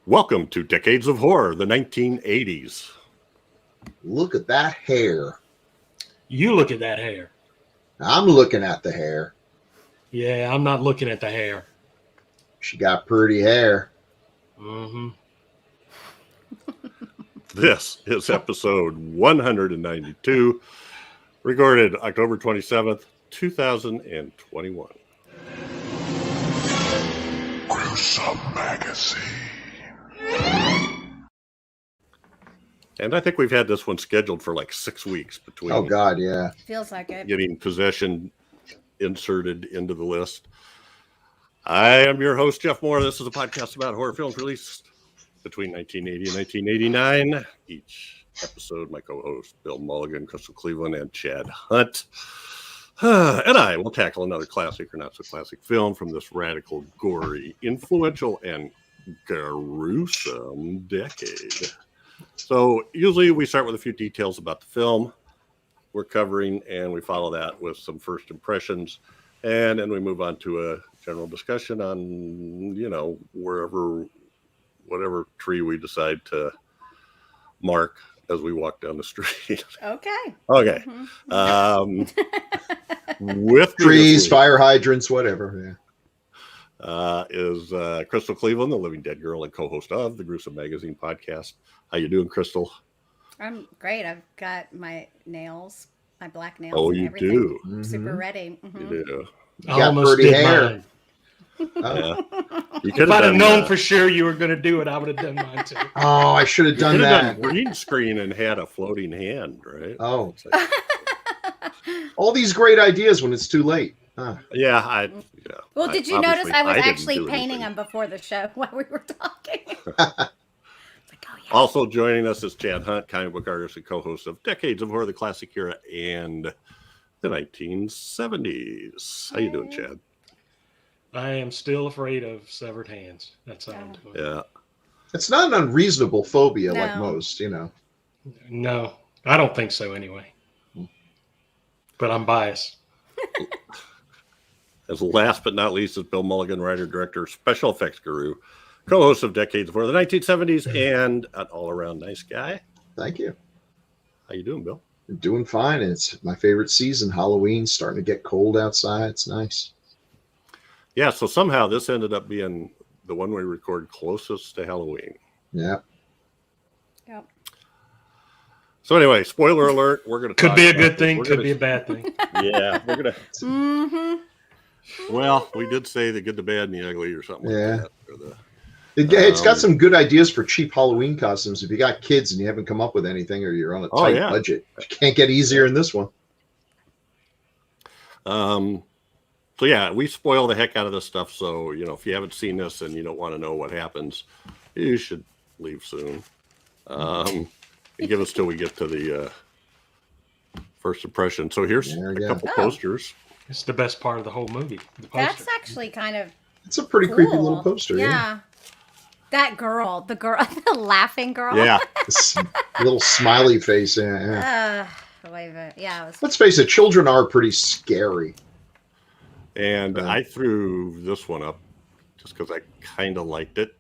Welcome to Decades of Horror, the 1980s. Look at that hair. You look at that hair. I'm looking at the hair. Yeah, I'm not looking at the hair. She got pretty hair. Mm-hmm. This is episode 192, recorded October 27th, 2021. Gruesome Magazine. And I think we've had this one scheduled for like 6 weeks between. Oh, God, yeah. Feels like it. Getting Possession inserted into the list. I am your host, Jeff Mohr. This is a podcast about horror films released between 1980 and 1989. Each episode, my co-host, Bill Mulligan, Crystal Cleveland, and Chad Hunt. And I will tackle another classic or not so classic film from this radical, gory, influential, and gruesome decade. So usually we start with a few details about the film we're covering, and we follow that with some first impressions, and then we move on to a general discussion on, whatever tree we decide to mark as we walk down the street. Okay. Mm-hmm. With trees, fire hydrants, whatever. Yeah. Is Crystal Cleveland, the living dead girl and co-host of the Gruesome Magazine podcast. How you doing, Crystal? I'm great. I've got my nails, my black nails. Oh, and you everything. do. Mm-hmm. Super ready. Mm-hmm. You do. You got pretty hair. Yeah. If I'd have known for sure you were going to do it, I would have done mine too. Oh, I should have done that. Green screen and had a floating hand, right? Oh. All these great ideas when it's too late. Huh. Yeah. Well, did you notice I was actually painting them before the show while we were talking? Also joining us is Chad Hunt, comic book artist and co-host of Decades of Horror, the Classic Era, and the 1970s. How you doing, Chad? I am still afraid of severed hands. That's how I'm doing. Yeah. It's not an unreasonable phobia No. like most, No, I don't think so anyway. But I'm biased. As last but not least is Bill Mulligan, writer, director, special effects guru, co-host of Decades of Horror, the 1970s, and an all-around nice guy. Thank you. How you doing, Bill? I'm doing fine. It's my favorite season, Halloween. Starting to get cold outside. It's nice. Yeah, so somehow this ended up being the one we record closest to Halloween. Yeah. Yep. So anyway, spoiler alert, we're going to Could be a good thing, could be a bad thing. Yeah, we're going to... Mm-hmm. Well, we did say the good, the bad, and the ugly or something like that. Or It's got some good ideas for cheap Halloween costumes. If you got kids and you haven't come up with anything or you're on a tight budget, you can't get easier in this one. So yeah, we spoil the heck out of this stuff. So, if you haven't seen this and you don't want to know what happens, you should leave soon. Give us till we get to the first impression. So here's a couple posters. It's the best part of the whole movie. The poster. That's actually kind of It's a pretty cool. creepy little poster. Yeah. That girl, the laughing girl. Yeah. This little smiley face. Yeah. Yeah. Let's face it, children are pretty scary. And I threw this one up just because I kind of liked it.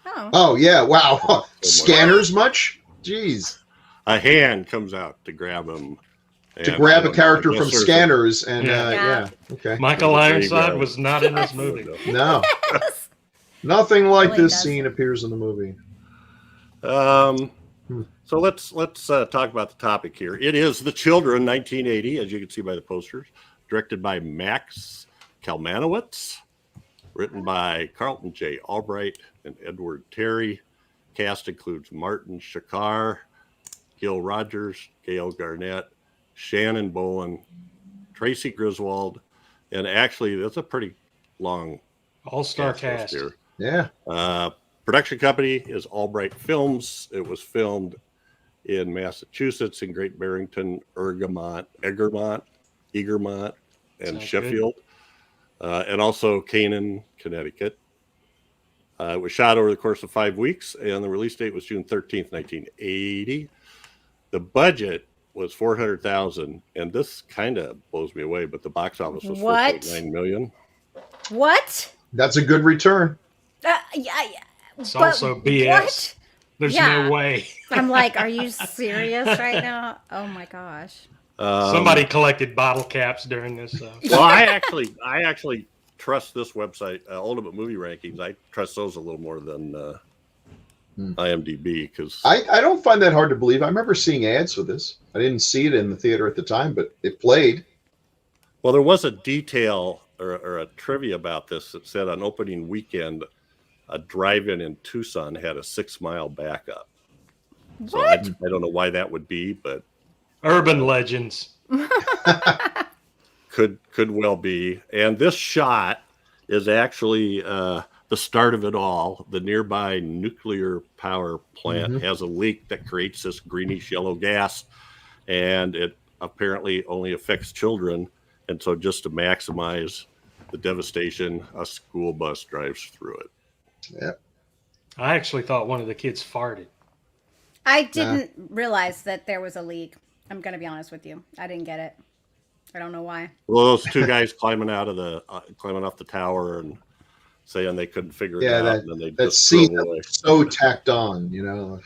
Oh, yeah. Wow. Scanners much? Jeez. A hand comes out to grab him. To grab a character from Scanners. And okay. Michael Ironside was not in this movie. No. Nothing like this scene appears in the movie. So let's talk about the topic here. It is The Children, 1980, as you can see by the posters, directed by Max Kalmanowicz, written by Carlton J. Albright and Edward Terry. Cast includes Martin Shakar, Gil Rogers, Gail Garnett, Shannon Bowen, Tracy Griswold, and actually that's a pretty long all-star cast here. Yeah. Production company is Albright Films. It was filmed in Massachusetts, in Great Barrington, Egremont, and Sheffield, and also Canaan, Connecticut. It was shot over the course of 5 weeks, and the release date was June 13th, 1980. The budget was $400,000, and this kind of blows me away, but the box office was $4.9 million. What? That's a good return. Yeah. It's also BS. What? There's no way. I'm like, are you serious right now? Oh my gosh. Somebody collected bottle caps during this. Well, I actually trust this website, Ultimate Movie Rankings. I trust those a little more than IMDb because I don't find that hard to believe. I remember seeing ads for this. I didn't see it in the theater at the time, but it played. Well, there was a detail or a trivia about this that said on opening weekend, a drive-in in Tucson had a 6-mile backup. What? So I don't know why that would be, but urban legends could well be. And this shot is actually the start of it all. The nearby nuclear power plant has a leak that creates this greenish yellow gas, and it apparently only affects children. And so just to maximize the devastation, a school bus drives through it. Yeah. I actually thought one of the kids farted. I didn't realize that there was a leak. I'm going to be honest with you. I didn't get it. I don't know why. Well, those two guys climbing off the tower and saying they couldn't figure it out. And then that scene was so tacked on, you know.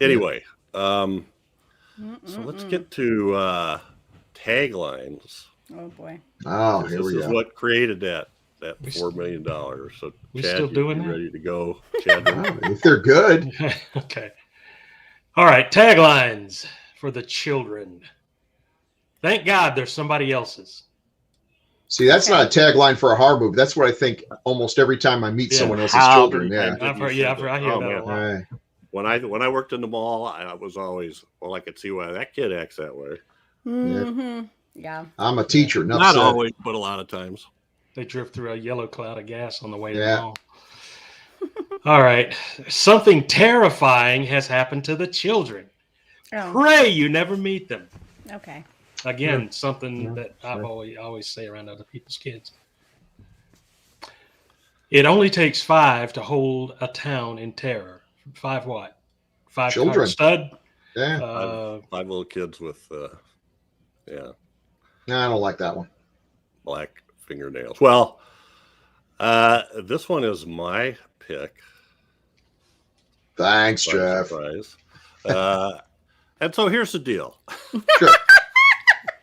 Anyway, so let's get to taglines. Oh boy. Oh, here we go. This is what created that $4 million. So we Chad, still doing that? ready to go? Chad, if they're good. Okay. All right. Taglines for the children. Thank God there's somebody else's. See, that's not a tagline for a horror movie. That's what I think almost every time I meet someone else's children. Yeah. I hear that a lot. Right. When I worked in the mall, I was always, I could see why that kid acts that way. Mm-hmm. Yeah. I'm a teacher. Not always, but a lot of times. They drift through a yellow cloud of gas on the way to the mall. All right. Something terrifying has happened to the children. Oh. Pray you never meet them. Okay. Again, something that I always say around other people's kids. It only takes 5 to hold a town in terror. 5 what? 5 children. Stud? Yeah. 5 little kids with, No, I don't like that one. Black fingernails. Well, this one is my pick. Thanks, Jeff. Surprise. And so here's the deal. Sure.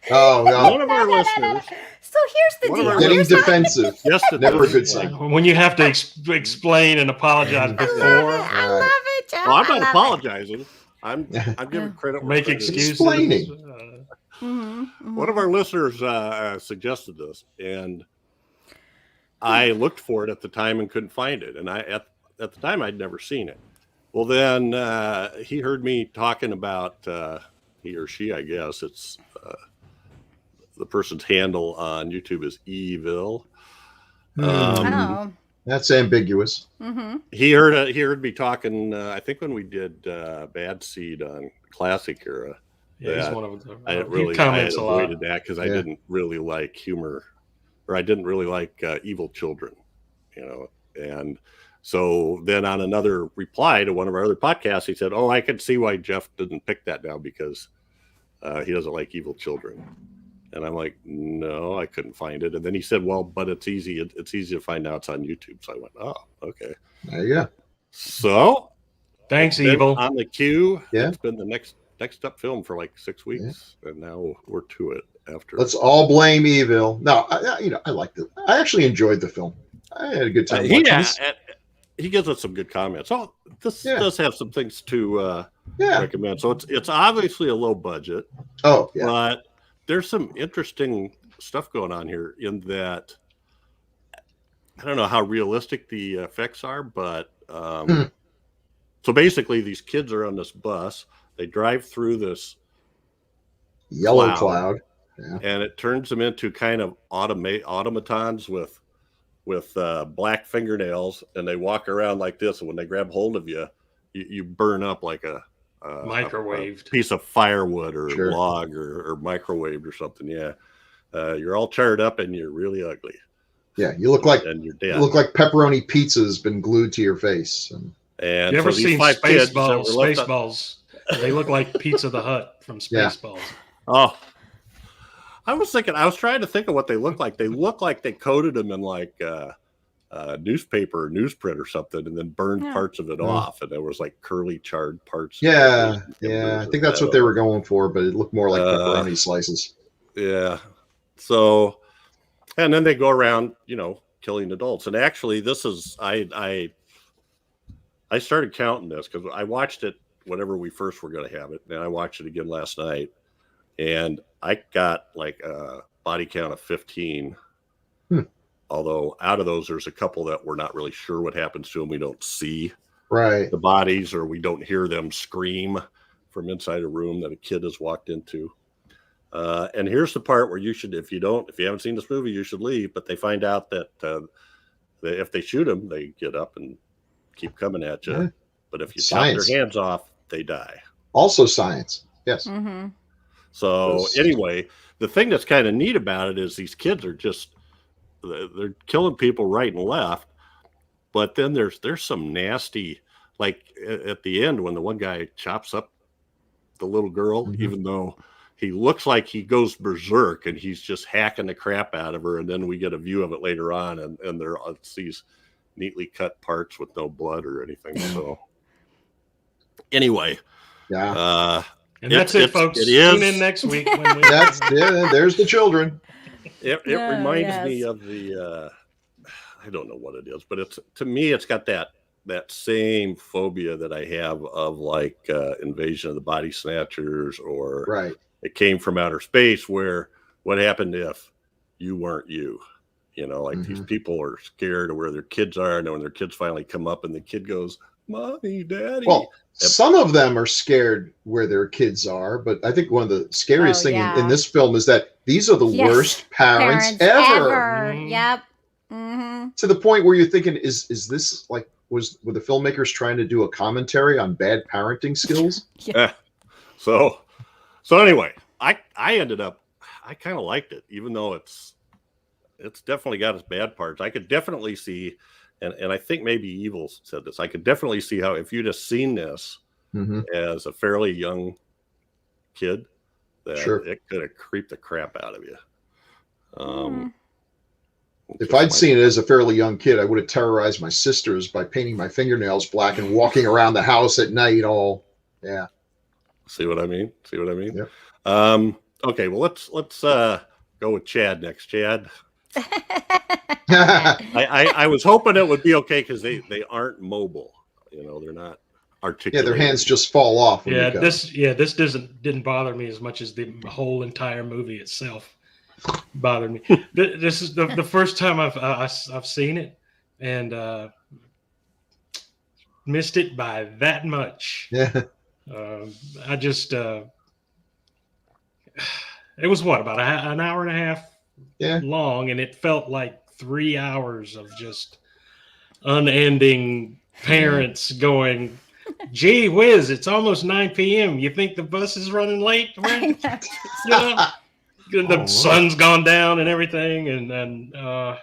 Oh, no. One of our listeners. So here's the deal. Getting defensive. Yes, never a good sign. When you have to explain and apologize before. I love it, Jeff. Well, I'm not apologizing. I'm giving credit. Make excuses. Explaining. One of our listeners suggested this, and I looked for it at the time and couldn't find it. And at the time, I'd never seen it. Well, then he heard me talking about he or she, I guess. It's the person's handle on YouTube is Evil. That's ambiguous. He heard me talking. I think when we did Bad Seed on Classic Era. Yeah, he's one of them. I avoided that because I didn't really like humor, or I didn't really like evil children, And so then on another reply to one of our other podcasts, he said, "Oh, I can see why Jeff didn't pick that now because he doesn't like evil children." And I'm like, "No, I couldn't find it." And then he said, "Well, but it's easy. It's easy to find out. It's on YouTube." So I went, "Oh, okay." There you go. So thanks, Evil. On the queue. Yeah. It's been the next up film for like 6 weeks, and now we're to it after. Let's all blame Evil. No, I liked it. I actually enjoyed the film. I had a good time watching this. He gives us some good comments. Oh, this does have some things to recommend. So it's obviously a low budget. Oh, yeah. But there's some interesting stuff going on here in that I don't know how realistic the effects are, but so basically these kids are on this bus. They drive through this yellow cloud. Yeah. And it turns them into kind of automatons with black fingernails, and they walk around like this. And when they grab hold of you, you burn up like a microwaved piece of firewood or log or microwaved or something. Yeah, you're all charred up and you're really ugly. Yeah, you look like and you're dead. You look like pepperoni pizza has been glued to your face. And you ever so seen Spaceballs? They look like Pizza the Hut from Spaceballs. Oh, I was trying to think of what they look like. They look like they coated them in like newspaper or newsprint or something, and then burned parts of it off, and there was like curly charred parts. Yeah, I think that's what they were going for, but it looked more like pepperoni slices. Yeah. So, and then they go around, killing adults. And actually, this is I started counting this because I watched it whenever we first were going to have it, and I watched it again last night, and I got like a body count of 15. Although out of those, there's a couple that we're not really sure what happens to them. We don't see the bodies, or we don't hear them scream from inside a room that a kid has walked into. And here's the part where you should, if you haven't seen this movie, you should leave. But they find out that if they shoot them, they get up and keep coming at you. Yeah. But if you chop their hands off, they die. Also science. Yes. Mm-hmm. So anyway, the thing that's kind of neat about it is these kids are they're killing people right and left. But then there's some nasty, like at the end when the one guy chops up the little girl, even though he looks like he goes berserk and he's just hacking the crap out of her. And then we get a view of it later on, and it's these neatly cut parts with no blood or anything. So anyway, and that's it, folks. Tune in next week. There's the children. It reminds me of the I don't know what it is, but to me it's got that same phobia that I have of like Invasion of the Body Snatchers, or It Came from Outer Space, where what happened if you weren't you? These people are scared of where their kids are, and when their kids finally come up and the kid goes, "Mommy, Daddy." Well, some of them are scared where their kids are, but I think one of the scariest things in this film is that these are the worst parents ever. Yep. To the point where you're thinking, is this like, were the filmmakers trying to do a commentary on bad parenting skills? So anyway, I ended up, I kind of liked it, even though it's definitely got its bad parts. I could definitely see, and I think maybe Evil said this, I could definitely see how if you'd have seen this as a fairly young kid, that it could have creeped the crap out of you. If I'd seen it as a fairly young kid, I would have terrorized my sisters by painting my fingernails black and walking around the house at night See what I mean? Yep. Okay, well let's go with Chad next. Chad. I was hoping it would be okay because they aren't mobile. They're not articulate. Yeah, their hands just fall off. This didn't bother me as much as the whole entire movie itself bothered me. This is the first time I've seen it, and missed it by that much. Yeah. I just it was about an hour and a half long, and it felt like 3 hours of just unending parents going, "Gee whiz, it's almost 9 p.m. You think the bus is running late?" The sun's gone down and everything, and I'll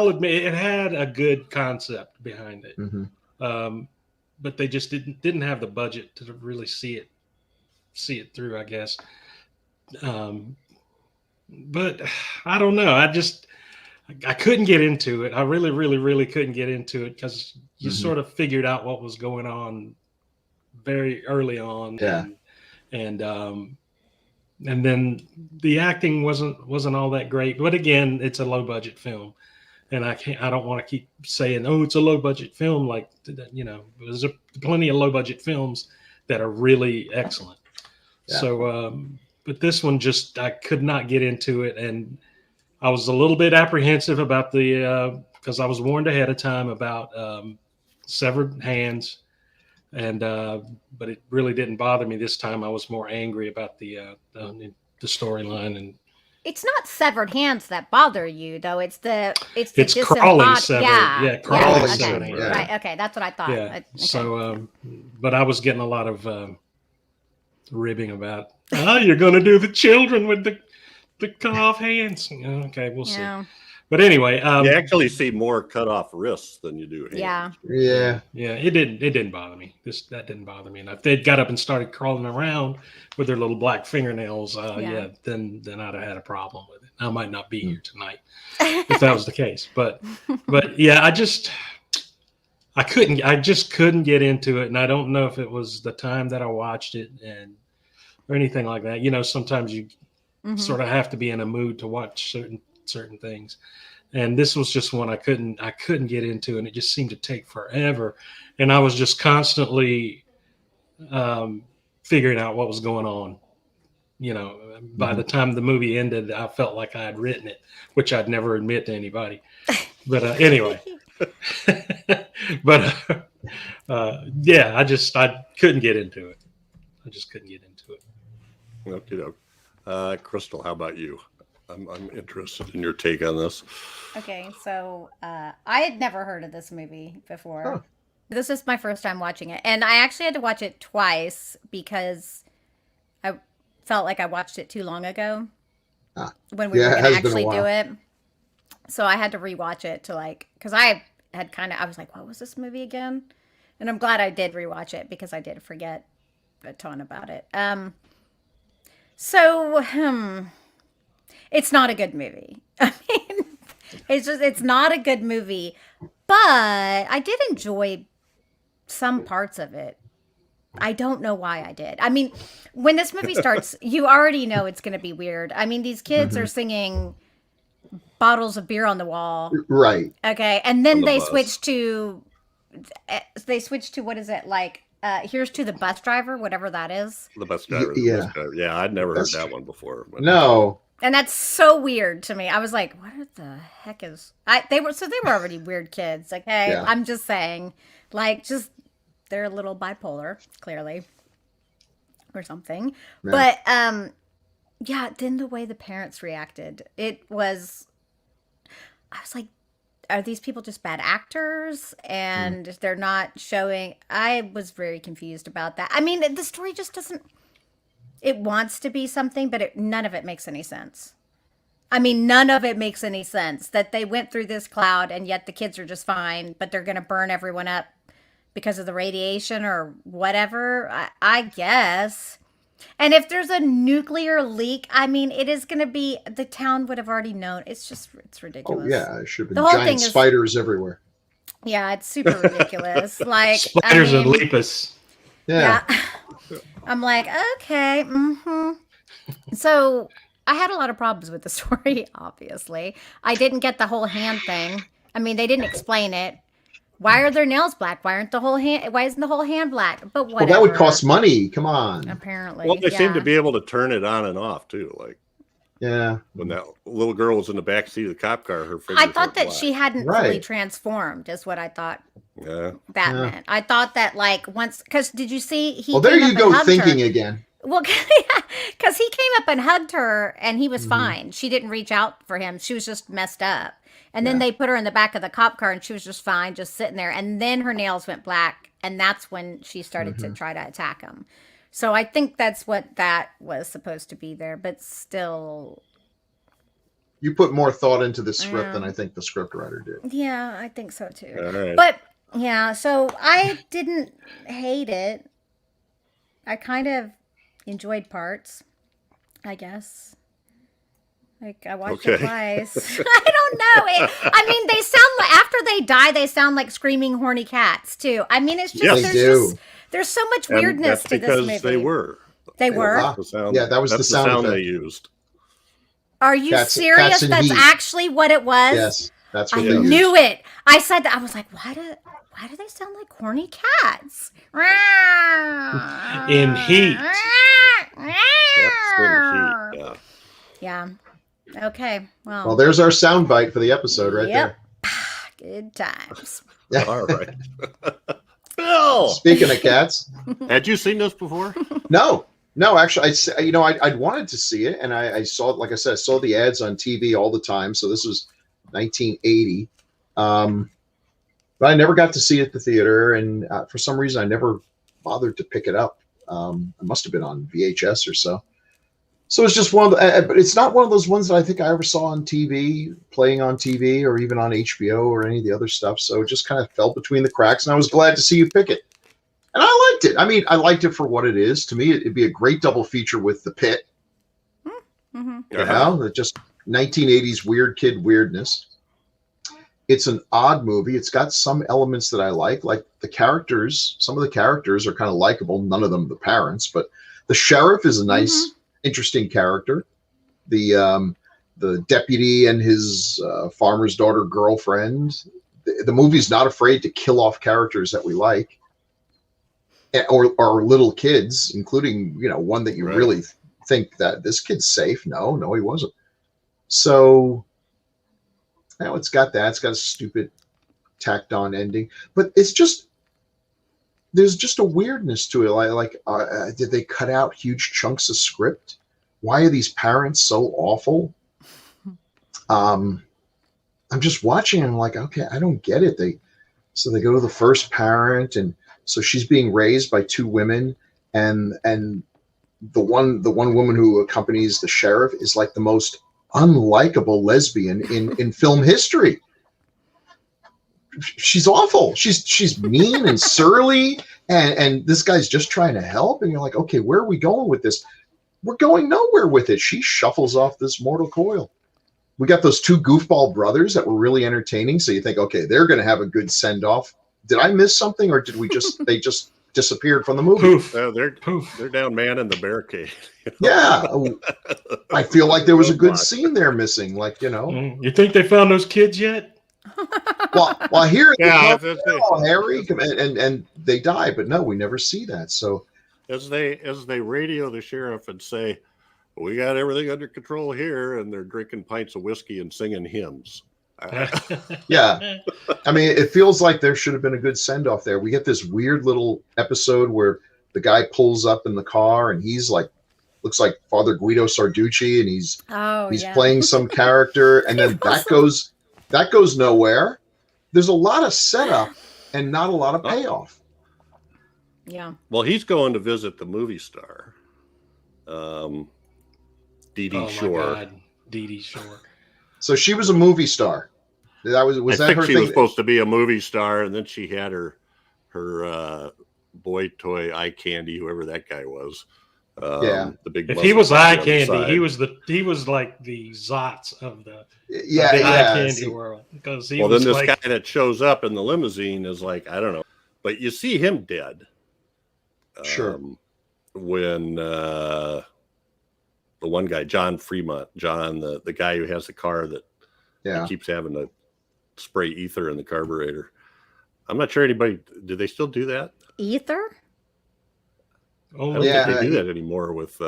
admit it had a good concept behind it. But they just didn't have the budget to really see it through, I guess. But I don't know. I couldn't get into it. I really, really, really couldn't get into it because you sort of figured out what was going on very early on. Yeah. And then the acting wasn't all that great. But again, it's a low budget film. And I don't want to keep saying, "Oh, it's a low budget film." Like, there's plenty of low budget films that are really excellent. Yeah. So, but this one I could not get into it. And I was a little bit apprehensive about because I was warned ahead of time about severed hands. And, but it really didn't bother me this time. I was more angry about the storyline. And it's not severed hands that bother you, though. It's crawling severed. Yeah, crawling okay. severed. Yeah. Right. Okay, that's what I thought. Yeah. Okay. So, but I was getting a lot of ribbing about, "Oh, you're going to do the children with the cut off hands." Okay, we'll see. But anyway, you actually see more cut off wrists than you do hands. Yeah. Yeah. It didn't bother me. That didn't bother me. And if they'd got up and started crawling around with their little black fingernails, then I'd have had a problem with it. I might not be here tonight if that was the case. But yeah, I just couldn't get into it. And I don't know if it was the time that I watched it or anything like that. You know, sometimes you sort of have to be in a mood to watch certain things. And this was just one I couldn't get into, and it just seemed to take forever. And I was just constantly figuring out what was going on. You know, by the time the movie ended, I felt like I had written it, which I'd never admit to anybody. But anyway, yeah, I couldn't get into it. I just couldn't get into it. Okay, Crystal, how about you? I'm interested in your take on this. Okay, so I had never heard of this movie before. Oh. This is my first time watching it, and I actually had to watch it twice because I felt like I watched it too long ago when we were going to actually do it. So I had to rewatch it to because I was like, what was this movie again? And I'm glad I did rewatch it because I did forget a ton about it. It's not a good movie. I mean, it's not a good movie, but I did enjoy some parts of it. I don't know why I did. I mean, when this movie starts, you already know it's going to be weird. I mean, these kids are singing bottles of beer on the wall. Right. Okay. And then they switch to what is it? Like, here's to the bus driver, whatever that is. The bus driver. Yeah. Bus driver. Yeah, I'd never heard that one before. But. No. And that's so weird to me. I was like, what the heck is they were already weird kids. Okay. Yeah. I'm just saying, they're a little bipolar, clearly. Or something. Yeah. But then the way the parents reacted, I was like, are these people just bad actors and they're not showing? I was very confused about that. I mean, the story just doesn't, it wants to be something, but none of it makes any sense. I mean, none of it makes any sense that they went through this cloud and yet the kids are just fine, but they're going to burn everyone up because of the radiation or whatever, I guess. And if there's a nuclear leak, I mean, it is going to be, the town would have already known. It's ridiculous. Oh, yeah. It should have been giant spiders everywhere. Yeah, it's super ridiculous. Spiders and lepus. Yeah. I'm like, okay. So I had a lot of problems with the story, obviously. I didn't get the whole hand thing. I mean, they didn't explain it. Why are their nails black? Why isn't the whole hand black? But whatever. Well, that would cost money. Come on. Apparently. Well, they seem to be able to turn it on and off too. Yeah. When that little girl was in the back seat of the cop car, her fingers I thought that black. she hadn't fully transformed, is what I thought. Yeah. That meant. I thought that once, because did you see he? Well, there you go thinking again. Well, because he came up and hugged her, and he was fine. She didn't reach out for him. She was just messed up. And then they put her in the back of the cop car, and she was just fine, just sitting there. And then her nails went black, and that's when she started to try to attack him. So I think that's what that was supposed to be there, but still. You put more thought into the script than I think the scriptwriter did. Yeah, I think so too. All right. But yeah, so I didn't hate it. I kind of enjoyed parts, I guess. I watched it twice. I don't know. I mean, they sound like, after they die, they sound like screaming horny cats too. I mean, it's just there's so much weirdness to this movie. Because they were. They were. That was the sound they used. Are you serious? That's actually what it was? Yes, that's what I they used. knew it. I said that. I was like, why do they sound like horny cats? In heat. Yeah. Okay. Well, there's our soundbite for the episode right there. Good times. All right. Bill! Speaking of cats. Had you seen this before? No, actually, I'd wanted to see it, and I saw it, like I said, I saw the ads on TV all the time. So this was 1980. But I never got to see it at the theater, and for some reason, I never bothered to pick it up. It must have been on VHS or so. So it's just one of the, but it's not one of those ones that I think I ever saw on TV, playing on TV, or even on HBO or any of the other stuff. So it just kind of fell between the cracks, and I was glad to see you pick it. And I liked it. I mean, I liked it for what it is. To me, it'd be a great double feature with The Pit. Mm-hmm. You know, just 1980s weird kid weirdness. It's an odd movie. It's got some elements that I like the characters. Some of the characters are kind of likable. None of them the parents, but the sheriff is a nice, interesting character. The deputy and his farmer's daughter girlfriend. The movie's not afraid to kill off characters that we like, or little kids, including one that you really think that this kid's safe. No, he wasn't. So now it's got that. It's got a stupid, tacked on ending, but it's just there's just a weirdness to it. Did they cut out huge chunks of script? Why are these parents so awful? I'm just watching and I'm like, okay, I don't get it. They go to the first parent, and so she's being raised by two women, and the one woman who accompanies the sheriff is like the most unlikable lesbian in film history. She's awful. She's mean and surly, and this guy's just trying to help, and you're like, okay, where are we going with this? We're going nowhere with it. She shuffles off this mortal coil. We got those two goofball brothers that were really entertaining, so you think, okay, they're going to have a good send-off. Did I miss something, or did we they just disappeared from the movie? Poof. They're down man in the barricade. Yeah. I feel like there was a good scene there missing. You think they found those kids yet? Well, here Yeah, Harry, and they die, but no, we never see that. So as they radio the sheriff and say, we got everything under control here, and they're drinking pints of whiskey and singing hymns. Yeah. I mean, it feels like there should have been a good send-off there. We get this weird little episode where the guy pulls up in the car, and he's like, looks like Father Guido Sarducci, and he's playing some character, and then that goes nowhere. There's a lot of setup and not a lot of payoff. Yeah. Well, he's going to visit the movie star, Dee Dee Shore. My God. Dee Dee Shore. So she was a movie star. I think she was supposed to be a movie star, and then she had her boy toy eye candy, whoever that guy was. The big. If he was eye candy, he was like the Zotz of the eye candy world, because he was then this like, guy that shows up in the limousine is like, I don't know, but you see him dead. Sure. When the one guy, John Freemont, the guy who has the car that keeps having to spray ether in the carburetor. I'm not sure do they still do that? Ether? I don't think they do that anymore with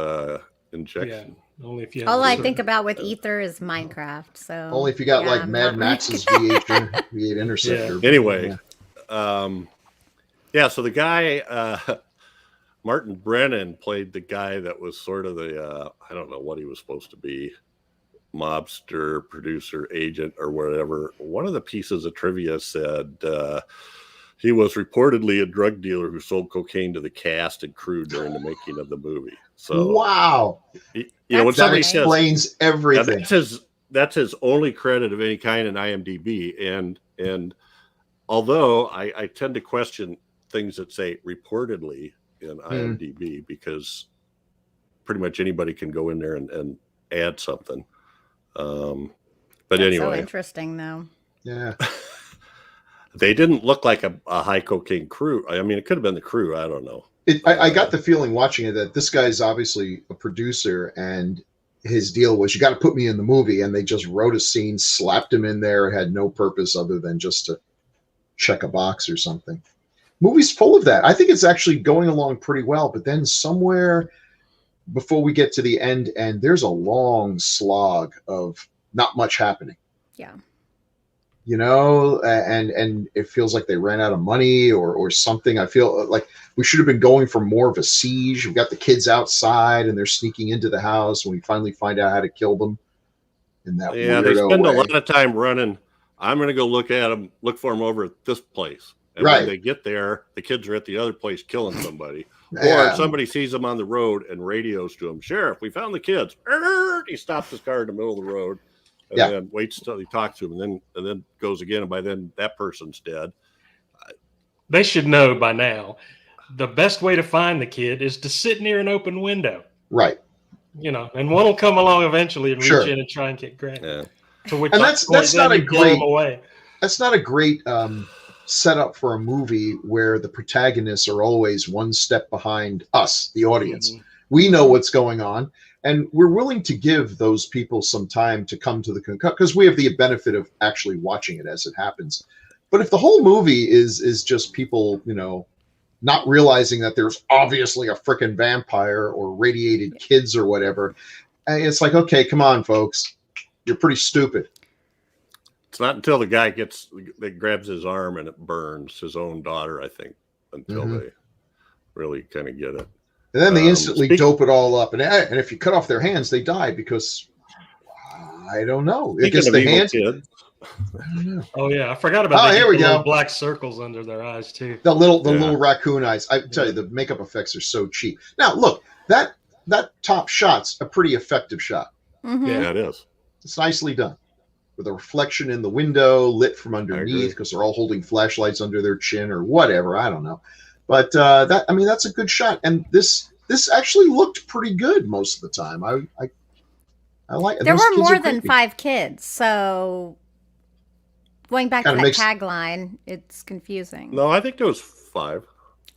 injection. Yeah, only if you all I think about with ether is Minecraft. So only if you got like Mad Max's V8 Interceptor. Yeah. Anyway, so the guy Martin Brennan played the guy that was sort of the I don't know what he was supposed to be, mobster, producer, agent, or whatever. One of the pieces of trivia said he was reportedly a drug dealer who sold cocaine to the cast and crew during the making of the movie. So wow, when somebody explains everything. That's his only credit of any kind in IMDb. And although I tend to question things that say reportedly in IMDb, because pretty much anybody can go in there and add something. But that's anyway, so interesting though. Yeah. They didn't look like a high cocaine crew. I mean, it could have been the crew. I don't know. I got the feeling watching it that this guy's obviously a producer, and his deal was, you got to put me in the movie. And they just wrote a scene, slapped him in there, had no purpose other than just to check a box or something. Movie's full of that. I think it's actually going along pretty well, but then somewhere before we get to the end, and there's a long slog of not much happening. Yeah. And it feels like they ran out of money or something. I feel like we should have been going for more of a siege. We've got the kids outside and they're sneaking into the house, and we finally find out how to kill them in that weirdo they spend way. a lot of time running. I'm going to go look for them over at this place. And right. when they get there, the kids are at the other place killing somebody. Or if somebody sees him on the road and radios to him, Sheriff, we found the kids. He stops his car in the middle of the road and then waits till he talks to him and then goes again. And by then that person's dead. They should know by now. The best way to find the kid is to sit near an open window. Right. You know, and one will come along eventually and reach in and try and get Grant. Yeah. To which and that's not a great away. That's not a great setup for a movie where the protagonists are always one step behind us, the audience. Mm-hmm. We know what's going on, and we're willing to give those people some time to come to the conclusion because we have the benefit of actually watching it as it happens. But if the whole movie is just people, you know, not realizing that there's obviously a freaking vampire or radiated kids or whatever, it's like, okay, come on, folks, you're pretty stupid. It's not until the guy grabs his arm and it burns his own daughter, I think, until they really kind of get it. And then they instantly dope it all up. And if you cut off their hands, they die because I don't know. I guess the hands. Oh yeah, I forgot about. Oh, here we go. Black circles under their eyes too. The little raccoon eyes. I tell you, the makeup effects are so cheap. Now look, that top shot's a pretty effective shot. Mm-hmm. Yeah, it is. It's nicely done. With a reflection in the window, lit from underneath because they're all holding flashlights under their chin or whatever. I don't know, but that's a good shot. And this actually looked pretty good most of the time. I like. There were more than 5 kids, so going back to that tagline, it's confusing. No, I think there was 5.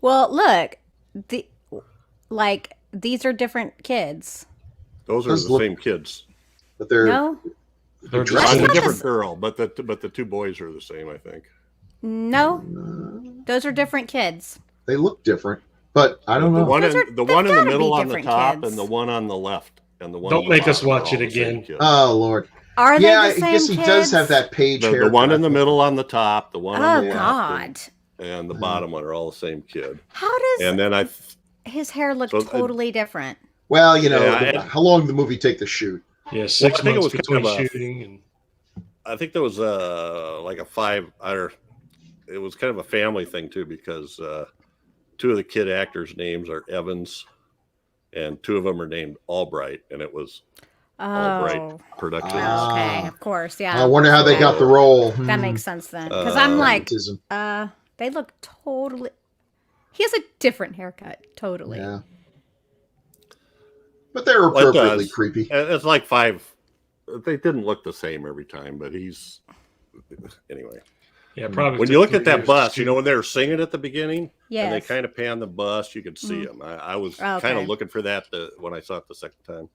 Well, look, these are different kids. Those are the same kids, but they're. No? They're dressed a different girl, but the 2 boys are the same, I think. No, those are different kids. They look different, but I don't know. The one in the middle on the top, and the one on the left, and the one. Don't make us watch it again. Oh Lord! Are they the same I guess he does have that page hair. The one in the middle on the top, the one on the God. left, and the bottom one are all the same kid. How does? And then his hair look totally different. Well, you know, how long did the movie take to shoot? Yeah, 6 months between shooting and. I think there was like a 5. It was kind of a family thing too because 2 of the kid actors' names are Evans, and 2 of them are named Albright, and it was Albright Productions. Okay, of course, yeah. I wonder how they got the role. That makes sense then, because I'm like, they look totally. He has a different haircut, totally. Yeah. But they're appropriately creepy. It's like 5. They didn't look the same every time, but he's anyway. Yeah, probably. When you look at that bus, you know, when they were singing at the beginning, and they kind of pan the bus, you could see them. I was kind of looking for that when I saw it the second time.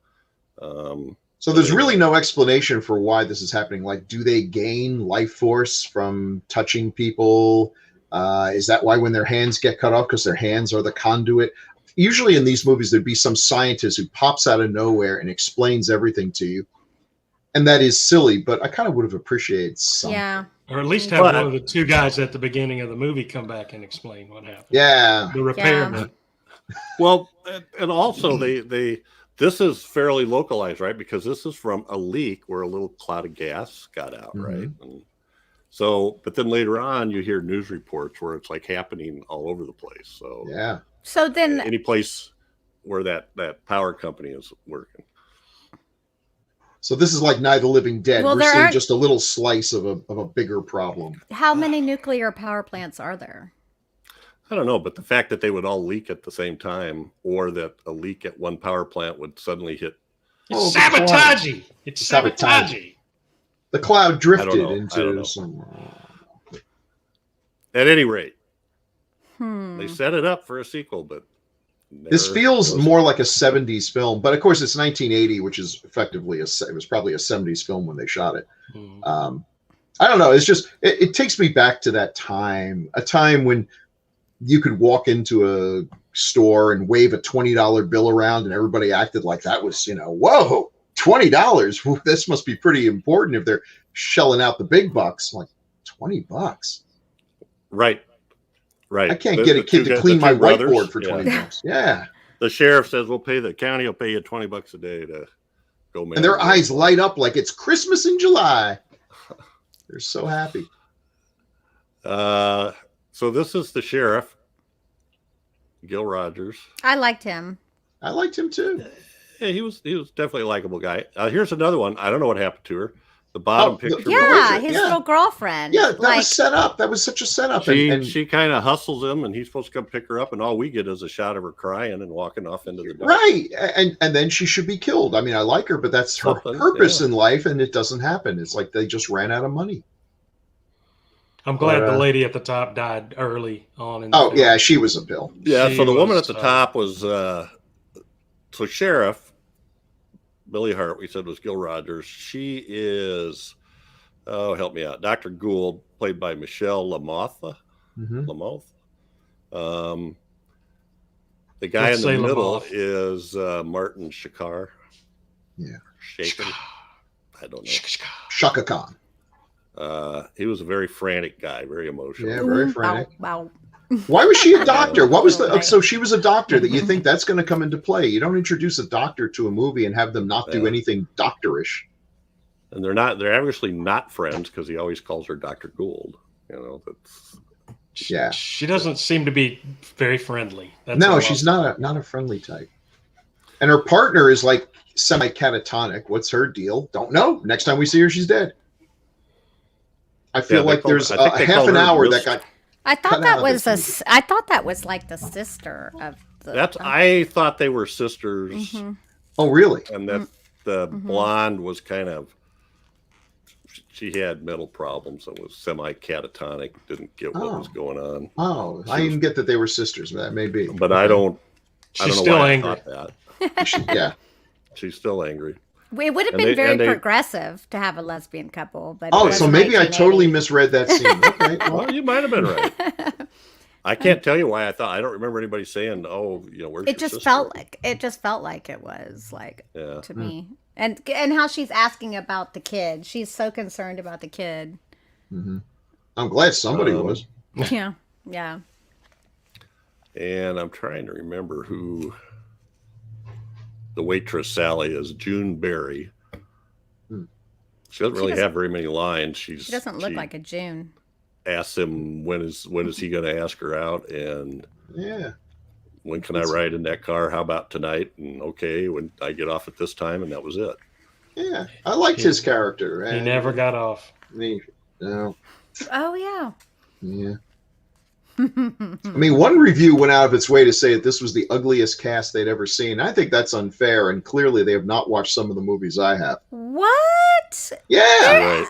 So there's really no explanation for why this is happening. Like, do they gain life force from touching people? Is that why when their hands get cut off, because their hands are the conduit? Usually in these movies, there'd be some scientist who pops out of nowhere and explains everything to you. And that is silly, but I kind of would have appreciated something. Yeah. Or at least have one of the 2 guys at the beginning of the movie come back and explain what happened. Yeah. The repairman. Yeah. Well, and also this is fairly localized, right? Because this is from a leak where a little cloud of gas got out, right? And so, but then later on, you hear news reports where it's like happening all over the place. So yeah. So then any place where that power company is working. So this is like Night of the Living Dead. We're seeing just a little slice of a bigger problem. How many nuclear power plants are there? I don't know, but the fact that they would all leak at the same time, or that a leak at one power plant would suddenly hit. It's sabotaging. It's sabotaging. The cloud drifted into some. At any rate, they set it up for a sequel, but. This feels more like a 70s film, but of course it's 1980, which is effectively it was probably a 70s film when they shot it. I don't know. It's just, it takes me back to that time, a time when you could walk into a store and wave a $20 bill around and everybody acted like that was, whoa, $20. This must be pretty important if they're shelling out the big bucks. I'm like, $20. Right. Right. I can't get a kid to clean my whiteboard for $20. Yeah. The sheriff says, the county will pay you $20 a day to go man. And their eyes light up like it's Christmas in July. They're so happy. So this is the sheriff Gil Rogers. I liked him. I liked him too. Yeah, he was definitely a likable guy. Here's another one. I don't know what happened to her. The bottom picture. Yeah, his yeah. little girlfriend. Yeah, that was set up. That was such a setup. She kind of hustles him, and he's supposed to come pick her up, and all we get is a shot of her crying and walking off into the dark. Right, and then she should be killed. I mean, I like her, but that's her purpose in life, and it doesn't happen. It's like they just ran out of money. I'm glad the lady at the top died early on. In the film. Yeah, she was a pill. Yeah, so the woman at the top was so Sheriff Billy Hart. We said was Gil Rogers. She is. Oh, help me out. Dr. Gould, played by Michelle Lamothe. Lamothe. The guy in the middle is Martin Shakar. Yeah. Shaken. I don't know. Shaka Khan. He was a very frantic guy, very emotional. Yeah, very frantic. Wow. Why was she a doctor? What was the? So she was a doctor. That you think that's going to come into play? You don't introduce a doctor to a movie and have them not do anything doctorish. And they're not. They're obviously not friends because he always calls her Dr. Gould. You know, that's. Yeah. She doesn't seem to be very friendly. No, she's not a friendly type. And her partner is like semi-catatonic. What's her deal? Don't know. Next time we see her, she's dead. I feel like there's a half an hour that got. I thought that was I thought that was like the sister of the. I thought they were sisters. Mm-hmm. Oh, really? And that the blonde was kind of. She had mental problems and was semi-catatonic. Didn't get what was going on. Oh, I didn't get that they were sisters, but that may be. But I don't. She's I don't know still why angry. I thought that. Yeah, she's still angry. It would have been very progressive to have a lesbian couple, but so maybe I totally misread that scene. Okay, well, you might have been right. I can't tell you why I thought. I don't remember anybody saying, "Oh, you know, where's it just felt like it was like to me, and how she's asking about the kid. She's so concerned about the kid. Mm-hmm. I'm glad somebody was. Yeah. And I'm trying to remember who. The waitress Sally is June Berry. She doesn't really have very many lines. She doesn't look like a June. Asks him when is he going to ask her out, and when can I ride in that car? How about tonight? And okay, when I get off at this time, and that was it. Yeah, I liked his character. He never got off. No. Oh yeah. Yeah. I mean, one review went out of its way to say that this was the ugliest cast they'd ever seen. I think that's unfair, and clearly they have not watched some of the movies I have. What? Yeah.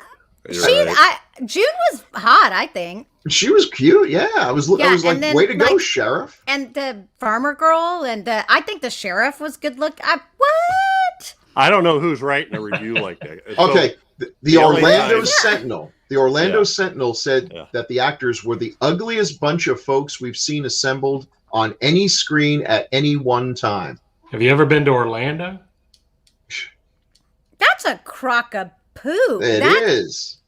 June was hot, I think. She was cute. Yeah, I was like, way to go, Sheriff. And the farmer girl, and I think the sheriff was good look. What? I don't know who's writing a review like that. Okay, the Orlando Sentinel. The Orlando Sentinel said that the actors were the ugliest bunch of folks we've seen assembled on any screen at any one time. Have you ever been to Orlando? That's a crock of poo. It is.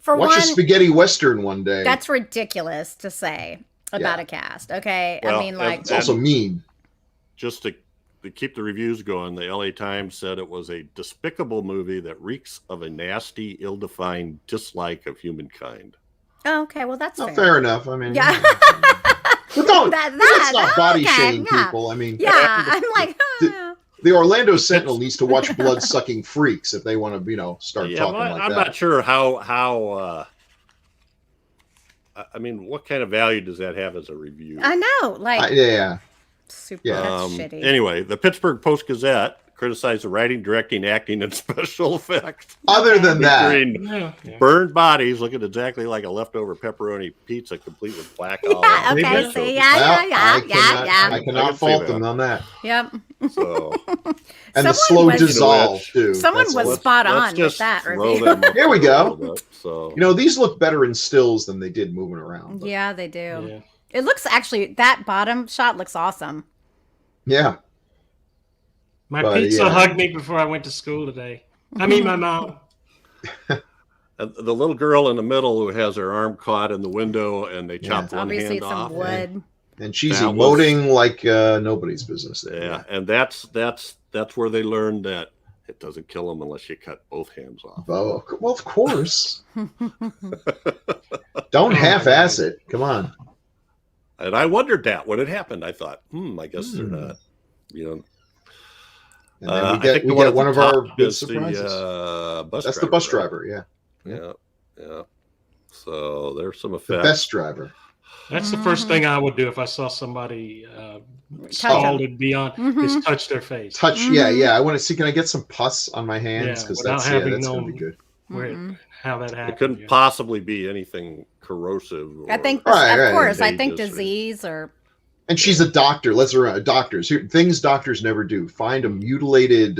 Watch a spaghetti western one day. That's ridiculous to say about a cast. Okay, well, I mean, like it's also mean. Just to keep the reviews going, the LA Times said it was a despicable movie that reeks of a nasty, ill-defined dislike of humankind. Oh, okay, well that's fair enough. I mean, yeah. But that's not body shaming people. I mean, I'm like, the Orlando Sentinel needs to watch blood-sucking freaks if they want to, start talking like that. I'm not sure how. I mean, what kind of value does that have as a review? I know, like super shitty. Anyway, the Pittsburgh Post-Gazette criticized the writing, directing, acting, and special effects. Other than that, burned bodies looking exactly like a leftover pepperoni pizza, complete with black olive. Okay, see, I cannot fault them on that. Yep. So, and the slow dissolve too. Someone was spot on with that review. Here we go. So these look better in stills than they did moving around. But. Yeah, they do. Yeah. It looks actually that bottom shot looks awesome. Yeah. My pizza hugged me before I went to school today. I mean, my mom. The little girl in the middle who has her arm caught in the window, and they chop one hand off. Wood. And she's emoting like nobody's business there. Yeah, and that's where they learned that it doesn't kill them unless you cut both hands off. Oh, well, of course. Don't half-ass it. Come on. And I wondered that when it happened. I thought, I guess they're not, And then we get one of our big surprises. That's the bus driver, yeah. Yeah. So there's some effects. The best driver. That's the first thing I would do if I saw somebody scalded beyond is touch their face. Yeah. I want to see. Can I get some pus on my hands? Because that's going to be good. How that happened. It couldn't possibly be anything corrosive. I think, of course, I think disease or. And she's a doctor. Let's run doctors. Things doctors never do: find a mutilated,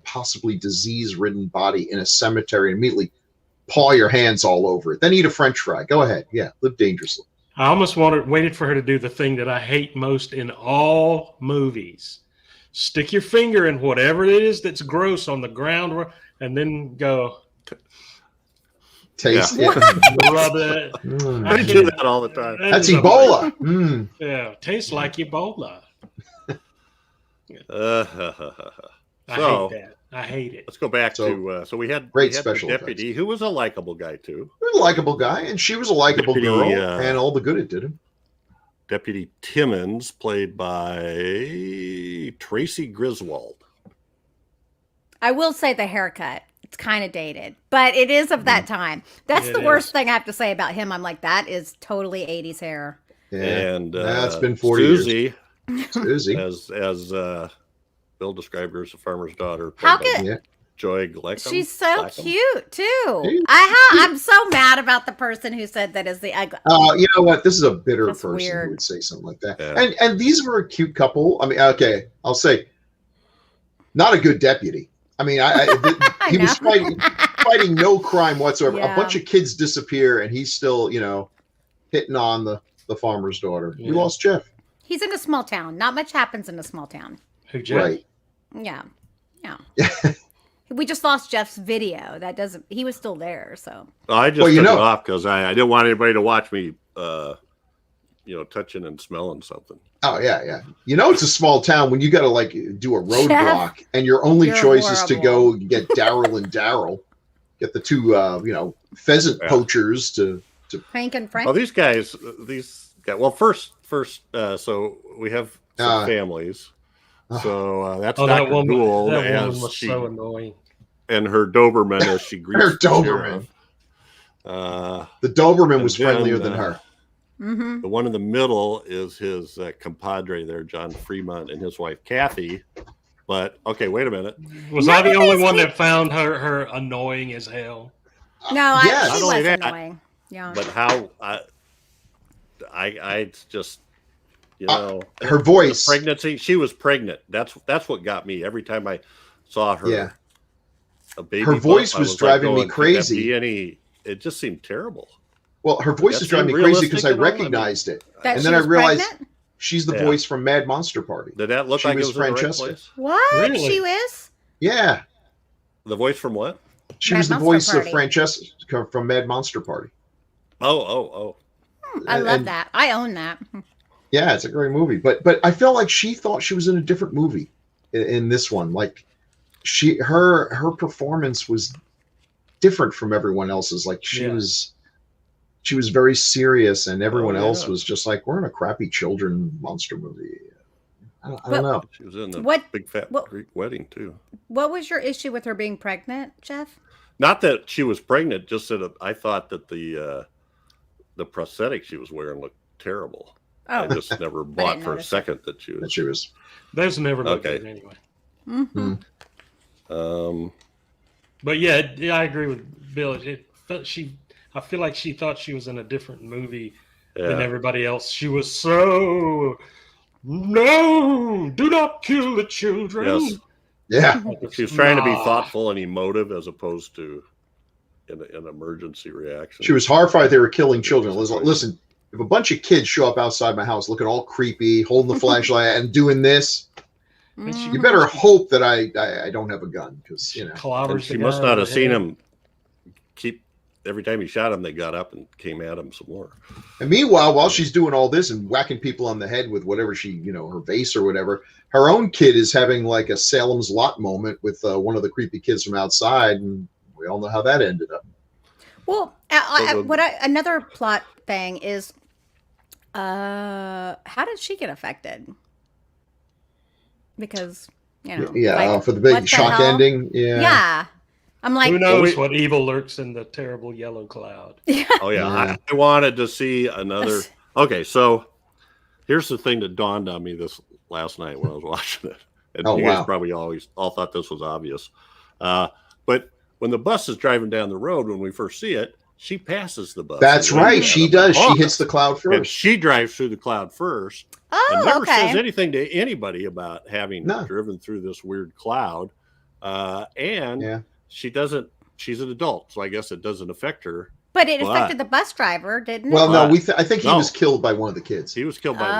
possibly disease-ridden body in a cemetery and immediately paw your hands all over it. Then eat a French fry. Go ahead. Yeah, live dangerously. I almost waited for her to do the thing that I hate most in all movies. Stick your finger in whatever it is that's gross on the ground and then go taste it. Rub it. I do that all the time. That's Ebola. Yeah, tastes like Ebola. I hate that. I hate it. Let's go back to we had special the deputy effects. who was a likable guy too. He was a likable guy, and she was a likable girl, and all the good it did him. Deputy Timmons, played by Tracy Griswold. I will say the haircut. It's kind of dated, but it is of that time. That's the worst thing I have to say about him. I'm like, that is totally 80s hair. Yeah. And it's been 40 Susie, years. Susie. As Bill described her as a farmer's daughter. How could Joy Gleckham? She's so cute too. I'm so mad about the person who said that is the ugly. You know what? This is a bitter That's person weird. who would say something like that. Yeah. And these were a cute couple. I mean, okay, I'll say, not a good deputy. I mean, he was fighting no crime whatsoever. Yeah. A bunch of kids disappear, and he's still, hitting on the farmer's daughter. Yeah. We lost Jeff. He's in a small town. Not much happens in a small town. Who, Jeff? Right. Yeah. We just lost Jeff's video. That doesn't. He was still there. So. I just took it off because I didn't want anybody to watch me, touching and smelling something. Oh yeah. It's a small town when you got to do a roadblock, and your only choice is to go get Daryl and Daryl, get the two pheasant poachers to Frank and Frank. Well, these guys. Well, first, so we have some families. So that's Dr. Gould as was so annoying. And her Doberman as she greets her Doberman. The Doberman was friendlier than her. Mm-hmm. The one in the middle is his compadre there, John Freemont, and his wife Kathy. But okay, wait a minute. Was I the only one that found her annoying as hell? No, yes. she was annoying. Yeah. But how I just her voice, pregnancy. She was pregnant. That's what got me every time I saw her. Yeah. A baby. Her voice was driving me crazy. It just seemed terrible. Well, her voice is driving me crazy because I recognized it, and then I realized she's the voice from Mad Monster Party. Did that look like it was Francesca? In the right place? What? Really? She was? Yeah. The voice from what? She was the voice of Francesca from Mad Monster Party. Oh. I love that. I own that. Yeah, it's a great movie. But I felt like she thought she was in a different movie in this one. Like her performance was different from everyone else's. Like she was very serious, and everyone else was just like, we're in a crappy children monster movie. I don't know. She was in the Big Fat Greek Wedding too. What was your issue with her being pregnant, Jeff? Not that she was pregnant, just that I thought that the prosthetic she was wearing looked terrible. I just never bought for a second that she was. Those never looked good anyway. Mm-hmm. But yeah, I agree with Bill. I feel like she thought she was in a different movie than everybody else. She was so no, do not kill the children. Yes. Yeah. She was trying to be thoughtful and emotive as opposed to an emergency reaction. She was horrified they were killing children. Listen, if a bunch of kids show up outside my house looking all creepy, holding the flashlight and doing this, you better hope that I don't have a gun, because she must not have seen him every time he shot him. They got up and came at him some more. And meanwhile, while she's doing all this and whacking people on the head with whatever her vase or whatever, her own kid is having like a Salem's Lot moment with one of the creepy kids from outside, and we all know how that ended up. Well, another plot thing is How did she get affected? Because, Yeah, like, for the big what the shock hell? ending. Yeah. Yeah. I'm like, Who knows we- what evil lurks in the terrible yellow cloud? Oh yeah, Yeah. I wanted to see another. Okay, so here's the thing that dawned on me this last night when I was watching it, and Oh, you guys wow. probably all thought this was obvious, but when the bus is driving down the road, when we first see it, she passes the bus. That's and waves right. at She them does. and She honks. hits the cloud And first. she drives through the cloud first and oh, never says okay. anything to anybody about having No. driven through this weird cloud. And Yeah. she doesn't. She's an adult, so I guess it doesn't affect her. But it affected the bus driver, didn't it? Well, no, But- I think he no. was killed by one of the kids. He was killed by the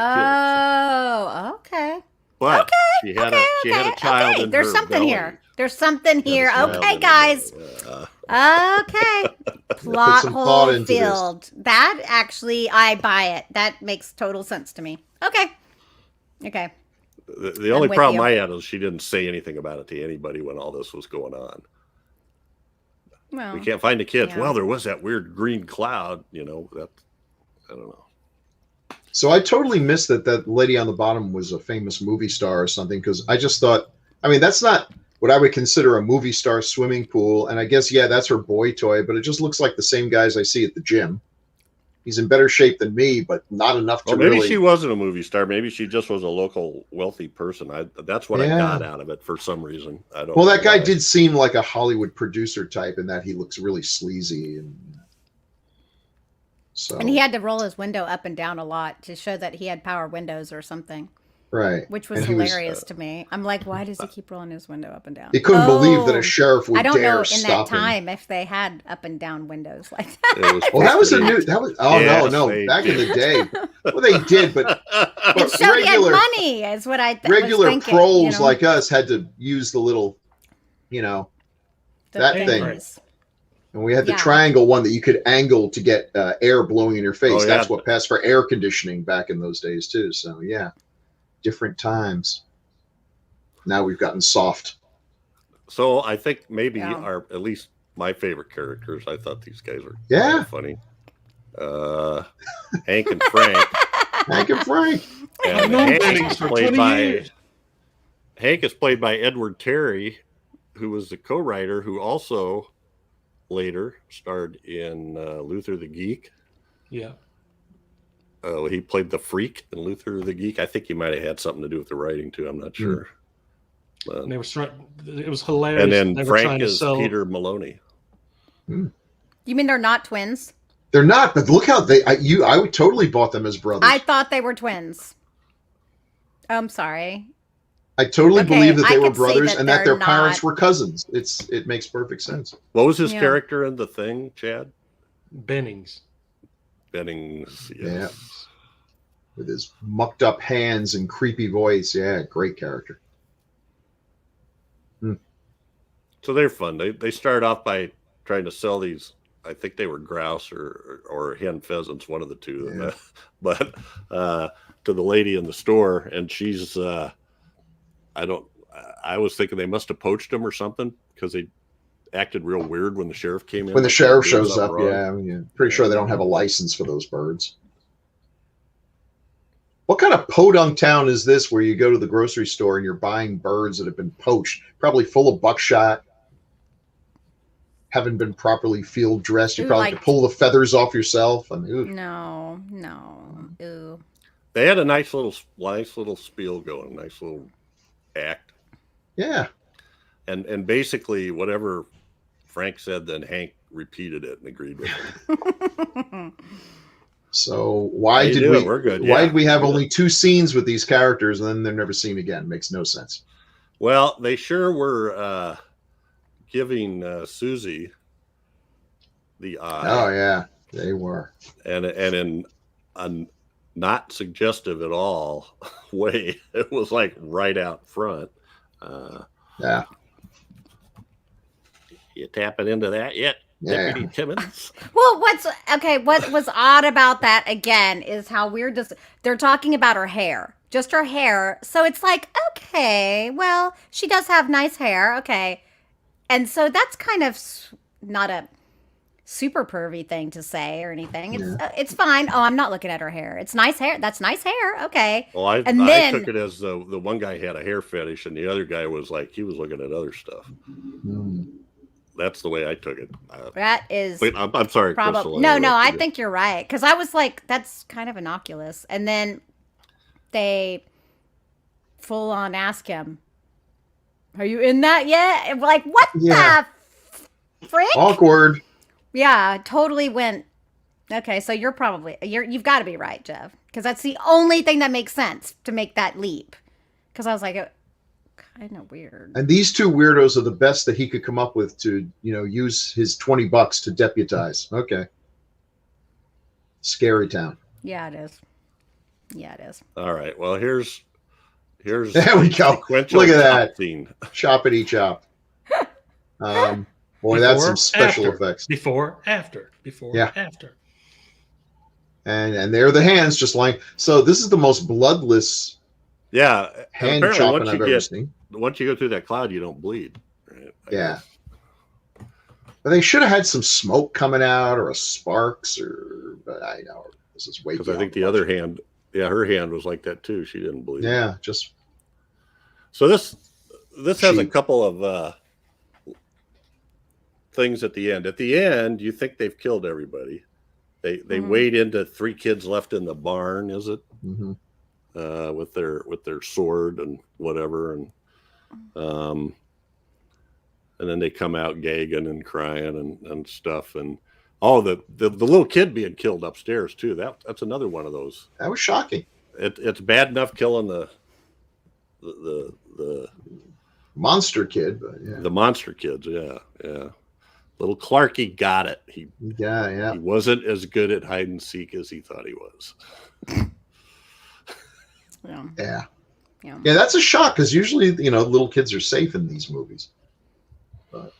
Oh, okay. kids, but she had a child in There's her something belly. here. There's something She had a here. child Okay, in her guys. belly. Okay. Plot some hole thought into this. filled. That actually, I buy it. That makes total sense to me. Okay. The only with problem you. I had is she didn't say anything about it to anybody when all this was going on. Well, We can't find the kids. yeah. Well, there was that weird green cloud, that I don't know. So I totally missed that lady on the bottom was a famous movie star or something, because I just thought, I mean, that's not what I would consider a movie star swimming pool. And I guess, yeah, that's her boy toy, but it just looks like the same guys I see at the gym. He's in better shape than me, but not enough to Well, maybe really. she wasn't a movie star. Maybe she just was a local wealthy person. That's what I Yeah. got out of it for some reason. I don't Well, know that guy why. did seem like a Hollywood producer type in that he looks really sleazy. and he had to roll his window up and down a lot to show that he had power windows or something, right. which was And he was, hilarious to me. I'm like, why does he keep rolling his window up and down? He couldn't believe that Oh, a sheriff would I don't dare know in stop that him. time if they had up and down windows like that. It was Well, that was supposed to be- Yes, no. they Back in did. the day. Well, they did, but It showed he had regular- money, is what I was regular thinking, proles like us had to use the little, the that thing. fingers. and we had the Yeah. triangle one that you could angle to get air blowing in your face. Oh, yeah. That's what passed for air conditioning back in those days too. So yeah, different times. Now we've gotten soft. So I think maybe Yeah. our at least my favorite characters. I thought these guys were Yeah. funny. Hank and Frank. Hank and Frank. And known Hank Bennings is for played 20 by years. Hank is played by Edward Terry, who was the co-writer who also later starred in Luther the Geek. Yeah. He played the freak in Luther the Geek. I think he might have had something to do with the writing too. I'm not sure. But- And they were it was hilarious. and They then were Frank trying to is sell- Peter Maloney. You mean they're not twins? They're not, but look how I would totally bought them as brothers. I thought they were twins. I'm sorry. I totally Okay, believe that I they were could see brothers that and that they're their parents not. were cousins. It makes perfect sense. What was his Yeah. character in The Thing, Chad? Bennings. Bennings. Yeah. Yes. With his mucked up hands and creepy voice. Yeah, great character. So they're fun. They start off by trying to sell these. I think they were grouse or hen pheasants, one of the two. Yeah. But to the lady in the store, and she's I was thinking they must have poached them or something because they acted real weird when the sheriff came in. When the like they were sheriff doing shows up, something wrong. yeah, I mean, pretty sure they don't have a license for those birds. What kind of podunk town is this where you go to the grocery store and you're buying birds that have been poached, probably full of buckshot, haven't been properly field dressed? You Ooh, probably have to pull the feathers off yourself. And No. Ooh. They had a nice little spiel going, nice little act, yeah, and basically whatever Frank said, then Hank repeated it and agreed with him. so why How you did doing? we? We're good. Why Yeah. did we have only 2 scenes with these characters and then they're never seen again? Makes no sense. Well, they sure were giving Susie the eye. Oh yeah, they were. and in a not suggestive at all way. It was like right out front. Yeah, You tapping into that yet, Yeah. Deputy Timmons? Well, what was odd about that again is how weird they're talking about her hair. Just her hair. So it's like, okay, well, she does have nice hair, okay. And so that's kind of not a super pervy thing to say or anything. It's fine. Oh, I'm not looking at her hair. It's nice hair. That's nice hair. Okay. Well, I then took it as the one guy had a hair fetish, and the other guy was like he was looking at other stuff. That's the way I took it. That is. Wait, I'm sorry, Crystal. No. I think you're right because I was like, that's kind of innocuous, and then they full on ask him, "Are you in that yet?" And like, what the frick? Awkward. Yeah, totally went. Okay, so you've got to be right, Jeff, because that's the only thing that makes sense to make that leap. Because I was like, kind of weird. And these two weirdos are the best that he could come up with to, use his $20 to deputize. Okay. Scary town. Yeah, it is. Yeah, it is. All right. Well, here's there we go. Look at that scene. Choppity chop. Boy, that's some special effects. Before, after. And there are the hands just lying. So this is the most bloodless hand chopping I've ever seen. Once you go through that cloud, you don't bleed. Right? Yeah. But they should have had some smoke coming out or a sparks but I know this is way. Because I think the other hand, her hand was like that too. She didn't bleed. Yeah, just. So this has a couple of things at the end. At the end, you think they've killed everybody. They wade into 3 kids left in the barn. Is it? Mm-hmm. With their sword and whatever, and then they come out gagging and crying and stuff, and the little kid being killed upstairs too. That's another one of those. That was shocking. It's bad enough killing the monster kid, but the monster kids. Yeah. Little Clarky got it. He wasn't as good at hide and seek as he thought he was. Yeah, that's a shock because usually little kids are safe in these movies. But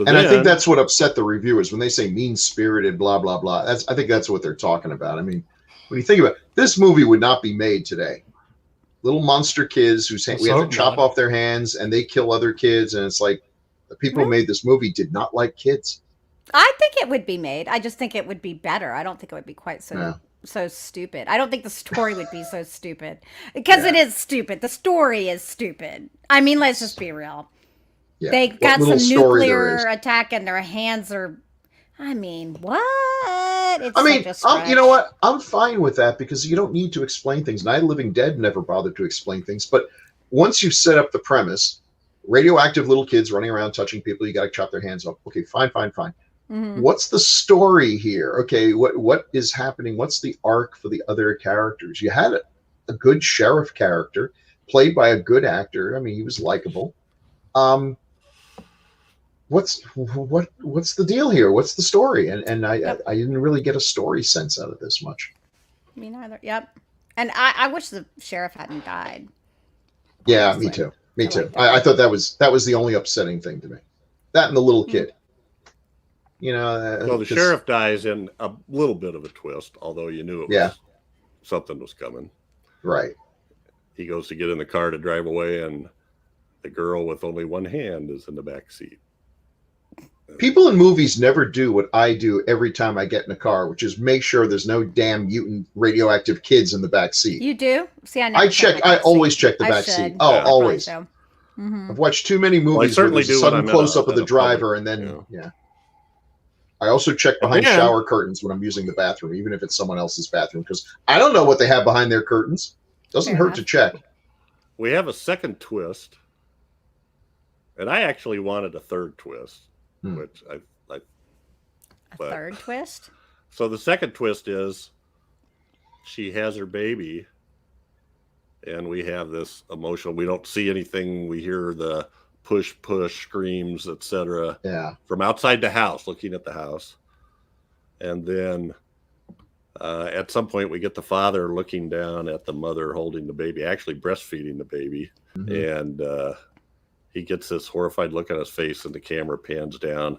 I think that's what upset the reviewers when they say mean-spirited, blah blah blah. I think that's what they're talking about. I mean, when you think about it, this movie would not be made today. Little monster kids we have to chop off their hands and they kill other kids, and it's like the people who made this movie did not like kids. I think it would be made. I just think it would be better. I don't think it would be quite so stupid. I don't think the story would be so stupid because it is stupid. The story is stupid. I mean, let's just be real. Yeah. They got some nuclear attack and their hands are. I mean, what? You know what? I'm fine with that because you don't need to explain things. Night of the Living Dead never bothered to explain things, but once you've set up the premise, radioactive little kids running around touching people, you got to chop their hands off. Okay, fine. Mm-hmm. What's the story here? Okay, what is happening? What's the arc for the other characters? You had a good sheriff character played by a good actor. I mean, he was likable. What's the deal here? What's the story? And I didn't really get a story sense out of this much. Me neither. Yep. And I wish the sheriff hadn't died. Yeah, honestly. Me too. I thought that was the only upsetting thing to me. That and the little kid. Well, the sheriff dies in a little bit of a twist, although you knew something was coming. Right. He goes to get in the car to drive away, and the girl with only one hand is in the back seat. People in movies never do what I do every time I get in a car, which is make sure there's no damn mutant radioactive kids in the back seat. You do? See, I always check the back seat. Oh, yeah, always. So. Mm-hmm. I've watched too many movies where there's a sudden close-up of the driver, and then, I also check behind shower curtains when I'm using the bathroom, even if it's someone else's bathroom, because I don't know what they have behind their curtains. Doesn't hurt to check. We have a second twist, and I actually wanted a third twist, which I third twist? So the second twist is she has her baby, and we have this emotional. We don't see anything. We hear the push screams, etc. From outside the house, looking at the house, and then at some point we get the father looking down at the mother holding the baby, actually breastfeeding the baby, and he gets this horrified look on his face, and the camera pans down,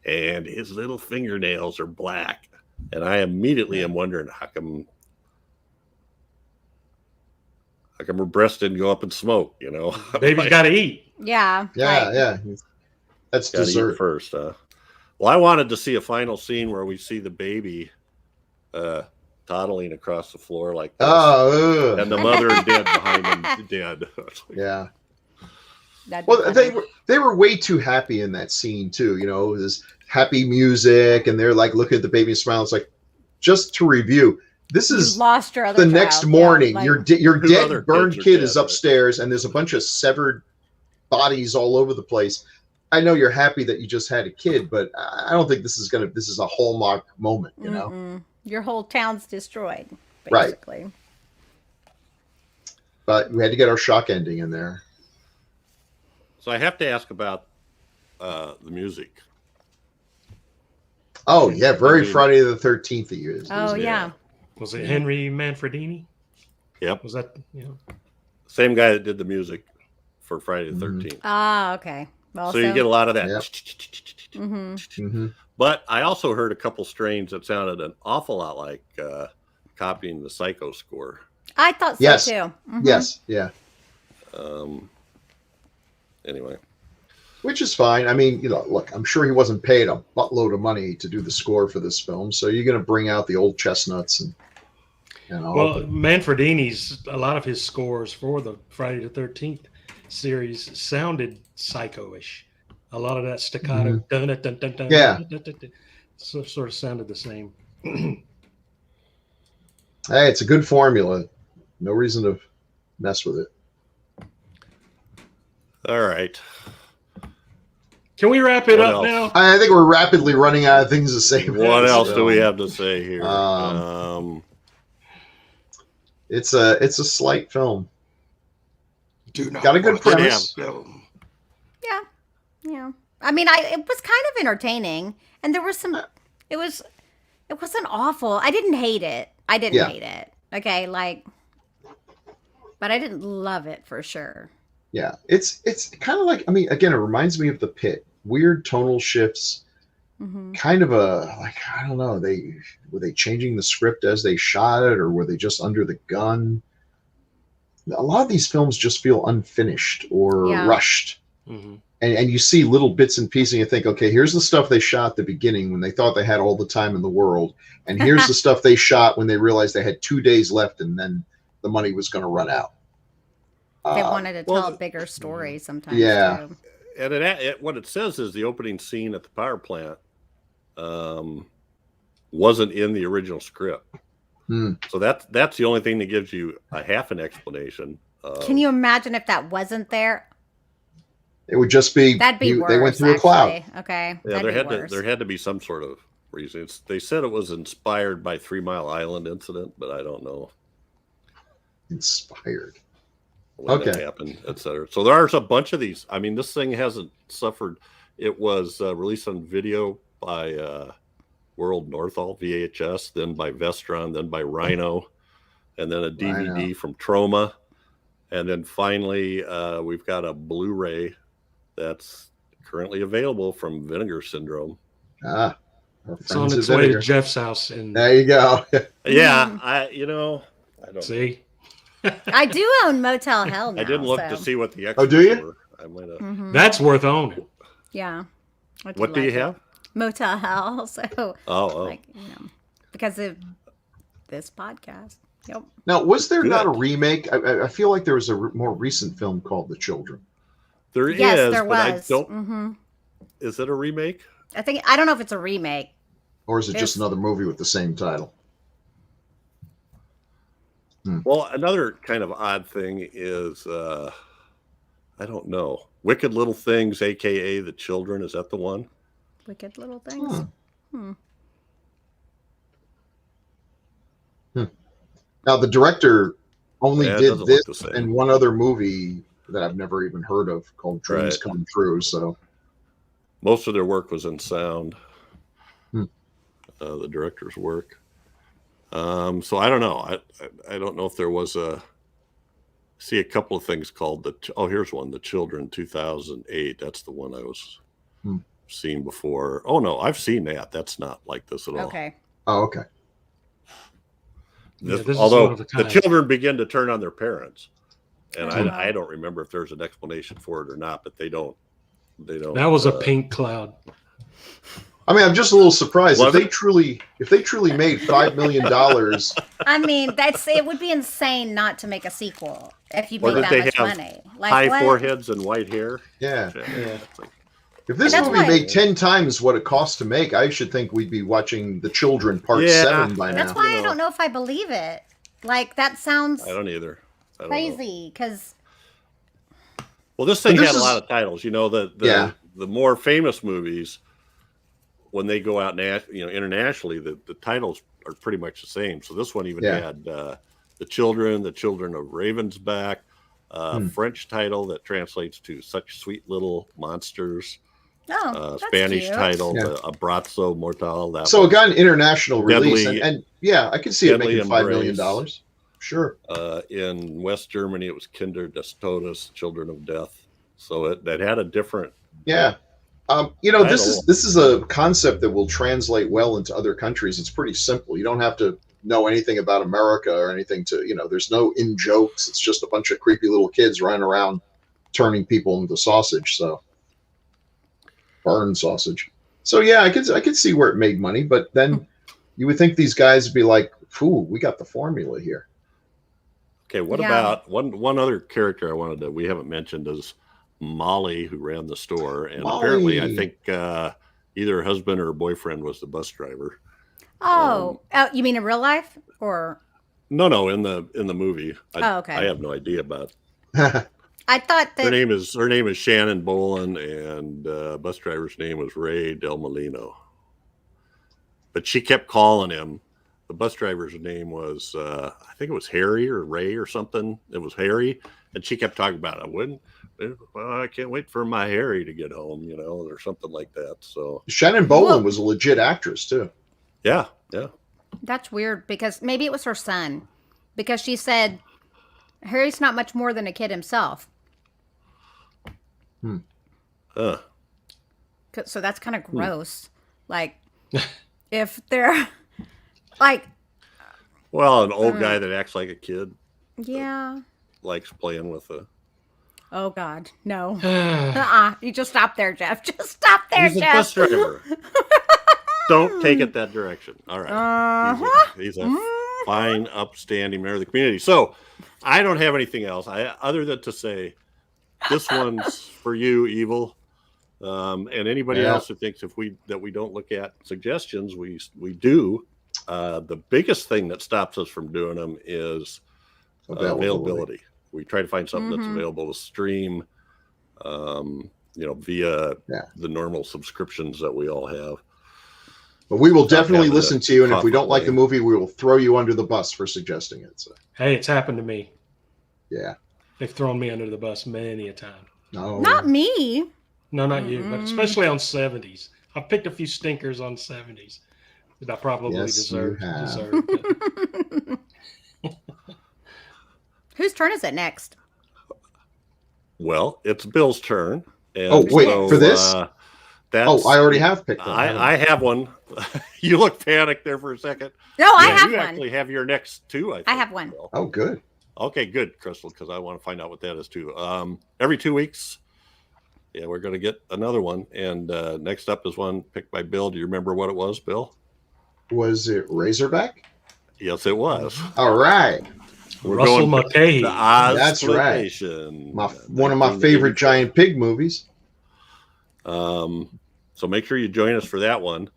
and his little fingernails are black, and I immediately am wondering how come her breast didn't go up in smoke, Baby's got to eat. Yeah. Yeah. That's gotta dessert eat first. Well, I wanted to see a final scene where we see the baby toddling across the floor like this. Oh, And the mother dead behind him, dead. yeah. That'd be Well, funny. they were way too happy in that scene too. You know, this happy music, and they're like looking at the baby and smiling. It's like, just to review, this You is lost your other the next child. morning. Yeah, like, Your Two other dead, burned kids are kid dead, is right? upstairs, and there's a bunch of severed bodies all over the place. I know you're happy that you just had a kid, but I don't think this is a hallmark moment. You know, mm-mm. Your whole town's destroyed, Right. basically. but we had to get our shock ending in there. So I have to ask about the music. Oh yeah, very I mean- Friday the 13th he is. Oh, isn't it? yeah. Was it Henry Manfredini? Yep. Was that, Same guy that did the music for Friday the 13th. Ah, okay. Well, So you get a lot of that. Yep. hmm Mm-hmm. But I also heard a couple strains that sounded an awful lot like copying the Psycho score. I thought so, Yes. too. Mhm. Yes, yeah. Anyway, Which is fine. I mean, you know, look, I'm sure he wasn't paid a buttload of money to do the score for this film, so you're going to bring out the old chestnuts and all. well, Manfredini's, a lot of his scores for the Friday the 13th series sounded psycho-ish. A lot of that staccato, dun, dun, dun, dun, dun, Yeah. dun, dun, dun, sort of sounded the same. Hey, it's a good formula. No reason to mess with it. all right. Can we wrap it What up else? now? I think we're rapidly running out of things to say. about What this else do film. we have to say here? It's a slight film. Do not Got a good watch premise. this film. Yeah. I mean, it was kind of entertaining, and there was some. It wasn't awful. I didn't hate it. Yeah. Hate it. Okay, like, but I didn't love it for sure. Yeah, it's kind of like, I mean, again, it reminds me of The Pit. Weird tonal shifts. hmm Kind of I don't know. Were they changing the script as they shot it, or were they just under the gun? A lot of these films just feel unfinished or Yeah. rushed. Mhm. And you see little bits and pieces, and you think, okay, here's the stuff they shot at the beginning when they thought they had all the time in the world. And here's the stuff they shot when they realized they had 2 days left and then the money was going to run out. They wanted to well, tell a bigger story sometimes. Yeah. Too. And what it says is the opening scene at the power plant wasn't in the original script. So that's the only thing that gives you a half an explanation. Can you imagine if that wasn't there? It would just be, That'd be worse. they went through a cloud. actually. Okay. Yeah, That'd be worse. there had to be some sort of reason. They said it was inspired by 3 Mile Island incident, but I don't know Inspired. when that Okay. happened, etc. So there's a bunch of these. I mean, this thing hasn't suffered. It was released on video by World Northall VHS, then by Vestron, then by Rhino, and then a DVD Rhino. from Troma, and then finally we've got a Blu-ray that's currently available from Vinegar Syndrome. Our It's on friends its at way to Vinegar. Jeff's house. And There you go. Yeah, I don't. see, I do own Motel Hell now. I didn't look so. to see what the Oh, do extras you? were. I might have. Mhm. that's worth owning. Yeah. I What do like you it. have? Motel Hell. So, Oh, like, because of this podcast. Yep. Now, was there not a Good. remake? I feel like there was a more recent film called The Children. there is. Yes, there but was. I don't. hmm Is it a remake? I don't know if it's a remake. Or is it just There's- another movie with the same title? Well, another kind of odd thing is, I don't know. Wicked Little Things, aka The Children. Is that the one? Wicked Little Things. Now, the director only Yeah, it did doesn't this look the same. and one other movie that I've never even heard of called Dreams Right. Come True. So, Most of their work was in sound. Hmm. The director's work. So I don't know. I don't know if there was see a couple of things called here's one, The Children 2008. That's the one I was Hmm. seeing before. Oh no, I've seen that. That's not like this at all. Okay. oh, okay. Yeah, this is Although one of a the kind. children begin to turn on their parents, and Oh. I don't remember if there's an explanation for it or not, but they don't. That was a pink cloud. I mean, I'm just a little surprised Was if they truly made $5 million. I mean, it would be insane not to make a sequel if you Or made did that they much have money. Like high what? foreheads and white hair. Yeah. It's like, If this That's movie why- made 10 times what it cost to make, I should think we'd be watching The Children Part 7 by That's now. why I don't know if I believe it. Like that sounds I don't either. I don't know. crazy because Well, this thing But this had a is- lot of titles. You know, the more famous movies, when they go out internationally, the titles are pretty much the same. So this one even had The Children of Ravensback, French title that translates to Such Sweet Little Monsters. that's Spanish cute. title, Abrazo Mortal. So it got an international release, Deadly- and I can see it Deadly making $5 million. Embrace. Sure. In West Germany, it was Kinder des Todes, Children of Death. So that had a different. Yeah. This is a concept that will translate well into other countries. It's pretty simple. You don't have to know anything about America or anything there's no in jokes. It's just a bunch of creepy little kids running around turning people into sausage. So burn sausage. So yeah, I could see where it made money, but then you would think these guys would be like, "Ooh, we got the formula here." Okay, what about one other character we haven't mentioned is Molly, who ran the store, and apparently I think either her husband or her boyfriend was the bus driver. Oh, you mean in real life or? No, in the movie. Okay. I have no idea about. I thought that Her name is Shannon Boland, and bus driver's name was Ray Del Molino. But she kept calling him. The bus driver's name was I think it was Harry or Ray or something. It was Harry, and she kept talking about it. I can't wait for my Harry to get home, or something like that. So Shannon Boland was a legit actress too. Yeah. that's weird because maybe it was her son, because she said Harry's not much more than a kid himself. So that's kind of gross. Like, if they're like, well, an old guy that acts like a kid yeah. likes playing with a. Oh God, no. You just stop there, Jeff. Just stop there, He's a Jeff. bus driver. Don't take it that direction. All right. He's a fine, upstanding member of the community. So I don't have anything else other than to say this one's for you, Evil. And anybody else who thinks that we don't look at suggestions, we do. The biggest thing that stops us from doing them is availability. We try to find something that's available to stream, via the normal subscriptions that we all have. But we will definitely listen to you, and if we don't like the movie, we will throw you under the bus for suggesting it. So. Hey, it's happened to me. Yeah. They've thrown me under the bus many a time. No. Not me. No, not you, but especially on 70s. I've picked a few stinkers on 70s that I probably deserved. Whose turn is it next? Well, it's Bill's turn. And for this? I already have picked one. I have one. You look panicked there for a second. No, I have you one. Actually have your next two. I have one. Bill. Oh, good. Okay, good, Crystal, because I want to find out what that is too. Every 2 weeks, we're going to get another one. And next up is one picked by Bill. Do you remember what it was, Bill? Was it Razorback? Yes, it was. All right. We're Russell going McKay. to Oz. That's right. One of my favorite giant pig movies. So make sure you join us for that one.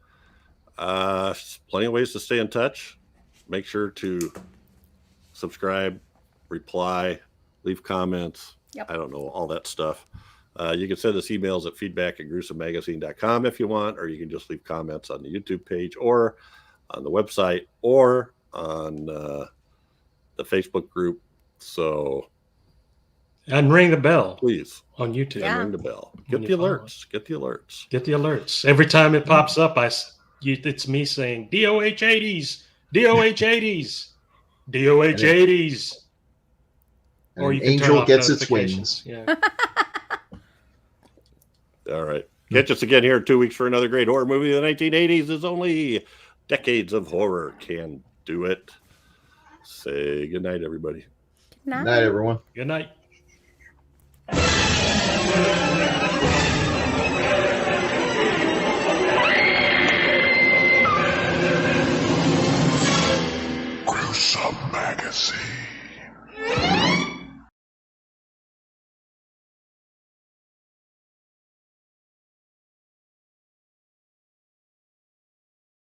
Plenty of ways to stay in touch. Make sure to subscribe, reply, leave comments. Yep. I don't know, all that stuff. You can send us emails at feedback@gruesomemagazine.com if you want, or you can just leave comments on the YouTube page or on the website or on the Facebook group. So And ring the bell please on YouTube. Yeah. ring the bell. Get When the you follow alerts. Get the alerts. Get the alerts. Every time it pops up, it's me saying DOH 80s, DOH 80s, DOH 80s. And Or an you can turn angel off gets its notifications. wings. Yeah. All right. Catch us again here in 2 weeks for another great horror movie of the 1980s. Is only decades of horror can do it. Say good night, everybody. No. Night, everyone. Good night. Gruesome Magazine.